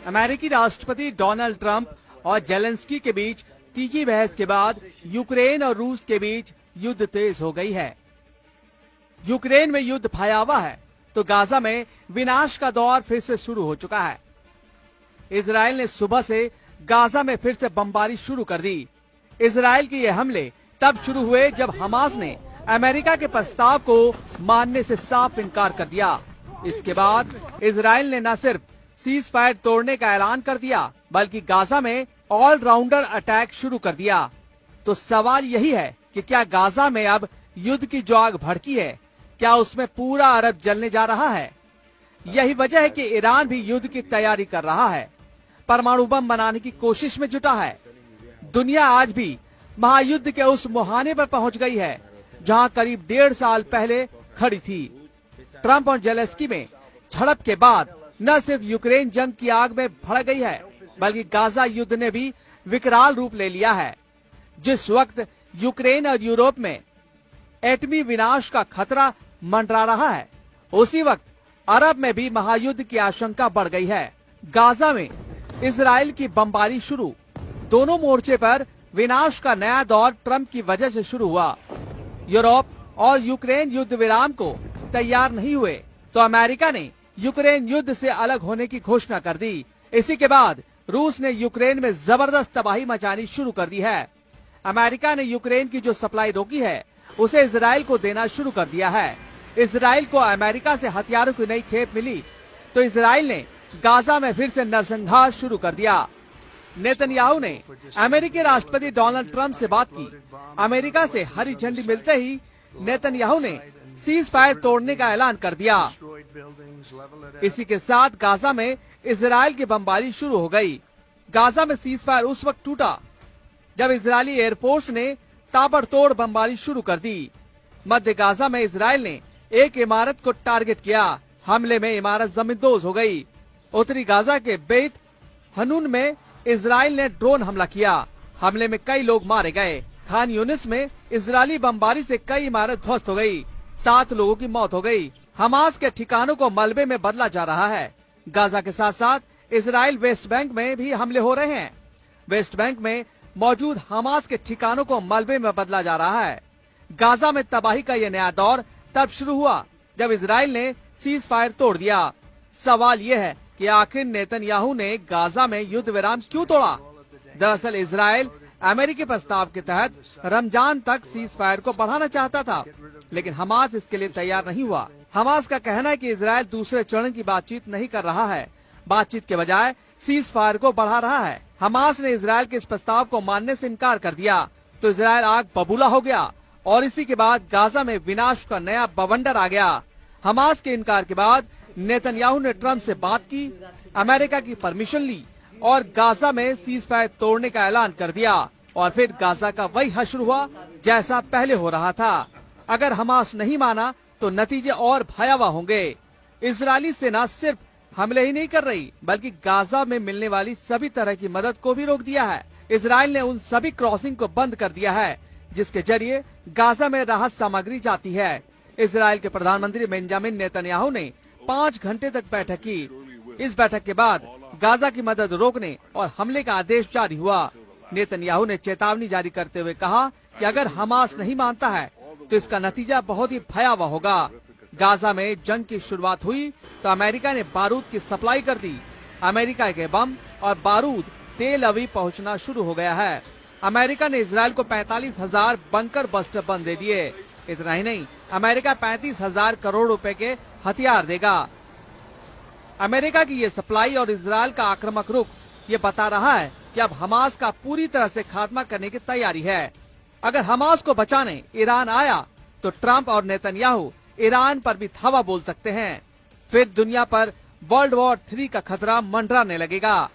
अमेरिकी राष्ट्रपति Donald Trump और जेलेंस्की के बीच तीखी बहस के बाद यूक्रेन और रूस के बीच युद्ध तेज हो गई है। यूक्रेन में युद्ध भयावह है तो गाजा में विनाश का दौर फिर से शुरू हो चुका है। इजराइल ने सुबह से गाजा में फिर से बमबारी शुरू कर दी। इजराइल के ये हमले तब शुरू हुए जब हमास ने अमेरिका के प्रस्ताव को मानने से साफ इनकार कर दिया। इसके बाद इजराइल ने न सिर्फ सीज फायर तोड़ने का ऐलान कर दिया बल्कि गाजा में ऑलराउंडर अटैक शुरू कर दिया। तो सवाल यही है कि क्या गाजा में अब युद्ध की जो आग भड़की है, क्या उसमें पूरा अरब जलने जा रहा है? यही वजह है कि ईरान भी युद्ध की तैयारी कर रहा है, परमाणु बम बनाने की कोशिश में जुटा है। दुनिया आज भी महायुद्ध के उस मुहाने पर पहुंच गई है जहां करीब 1.5 साल पहले खड़ी थी। ट्रंप और जेलेंस्की में झड़प के बाद न सिर्फ यूक्रेन जंग की आग में भड़ गई है बल्कि गाजा युद्ध ने भी विकराल रूप ले लिया है। जिस वक्त यूक्रेन और यूरोप में एटमी विनाश का खतरा मंडरा रहा है, उसी वक्त अरब में भी महायुद्ध की आशंका बढ़ गई है। गाजा में इजराइल की बमबारी शुरू। दोनों मोर्चे पर विनाश का नया दौर ट्रंप की वजह से शुरू हुआ। यूरोप और यूक्रेन युद्ध विराम को तैयार नहीं हुए तो अमेरिका ने यूक्रेन युद्ध से अलग होने की घोषणा कर दी। इसी के बाद रूस ने यूक्रेन में जबरदस्त तबाही मचानी शुरू कर दी है। अमेरिका ने यूक्रेन की जो सप्लाई रोकी है उसे इजराइल को देना शुरू कर दिया है। इजराइल को अमेरिका से हथियारों की नई खेप मिली तो इजराइल ने गाजा में फिर से नरसंहार शुरू कर दिया। नेतन्याहू ने अमेरिकी राष्ट्रपति डोनाल्ड ट्रंप से बात की। अमेरिका से हरी झंडी मिलते ही नेतन्याहू ने सीज फायर तोड़ने का ऐलान कर दिया। इसी के साथ गाजा में इजराइल की बमबारी शुरू हो गई। गाजा में सीज फायर उस वक्त टूटा जब इजरायली एयरफोर्स ने ताबड़तोड़ बमबारी शुरू कर दी। मध्य गाजा में इजराइल ने एक इमारत को टारगेट किया। हमले में इमारत जमींदोज हो गई। उत्तरी गाजा के बेत हनून में इजराइल ने ड्रोन हमला किया। हमले में कई लोग मारे गए। खान यूनिस में इजरायली बमबारी से कई इमारत ध्वस्त हो गई। 7 लोगों की मौत हो गई। हमास के ठिकानों को मलबे में बदला जा रहा है। गाजा के साथ साथ इजराइल वेस्ट बैंक में भी हमले हो रहे हैं। वेस्ट बैंक में मौजूद हमास के ठिकानों को मलबे में बदला जा रहा है। गाजा में तबाही का यह नया दौर तब शुरू हुआ जब इजराइल ने सीज फायर तोड़ दिया। सवाल यह है कि आखिर नेतन्याहू ने गाजा में युद्ध विराम क्यों तोड़ा? दरअसल इजराइल अमेरिकी प्रस्ताव के तहत रमजान तक सीज फायर को बढ़ाना चाहता था, लेकिन हमास इसके लिए तैयार नहीं हुआ। हमास का कहना है कि इजराइल दूसरे चरण की बातचीत नहीं कर रहा है, बातचीत के बजाय सीज फायर को बढ़ा रहा है। हमास ने इजराइल के इस प्रस्ताव को मानने से इनकार कर दिया तो इजराइल आग बबूला हो गया और इसी के बाद गाजा में विनाश का नया बवंडर आ गया। हमास के इनकार के बाद नेतन्याहू ने ट्रंप से बात की, अमेरिका की परमिशन ली और गाजा में सीज फायर तोड़ने का ऐलान कर दिया और फिर गाजा का वही हश्र हुआ जैसा पहले हो रहा था। अगर हमास नहीं माना तो नतीजे और भयावह होंगे। इजरायली सेना सिर्फ हमले ही नहीं कर रही बल्कि गाजा में मिलने वाली सभी तरह की मदद को भी रोक दिया है। इजराइल ने उन सभी क्रॉसिंग को बंद कर दिया है जिसके जरिए गाजा में राहत सामग्री जाती है। इजराइल के प्रधानमंत्री बेंजामिन नेतन्याहू ने 5 घंटे तक बैठक की। इस बैठक के बाद गाजा की मदद रोकने और हमले का आदेश जारी हुआ। नेतन्याहू ने चेतावनी जारी करते हुए कहा कि अगर हमास नहीं मानता है तो इसका नतीजा बहुत ही भयावह होगा। गाजा में जंग की शुरुआत हुई तो अमेरिका ने बारूद की सप्लाई कर दी। अमेरिका के बम और बारूद तेल अवीव पहुंचना शुरू हो गया है। अमेरिका ने इजराइल को 45,000 बंकर बस्टर बम दे दिए। इतना ही नहीं, अमेरिका 35,000 करोड़ रुपए के हथियार देगा। अमेरिका की ये सप्लाई और इजराइल का आक्रामक रुख ये बता रहा है कि अब हमास का पूरी तरह से खात्मा करने की तैयारी है। अगर हमास को बचाने ईरान आया तो ट्रंप और नेतन्याहू ईरान पर भी धावा बोल सकते हैं। फिर दुनिया पर वर्ल्ड वॉर 3 का खतरा मंडराने लगेगा।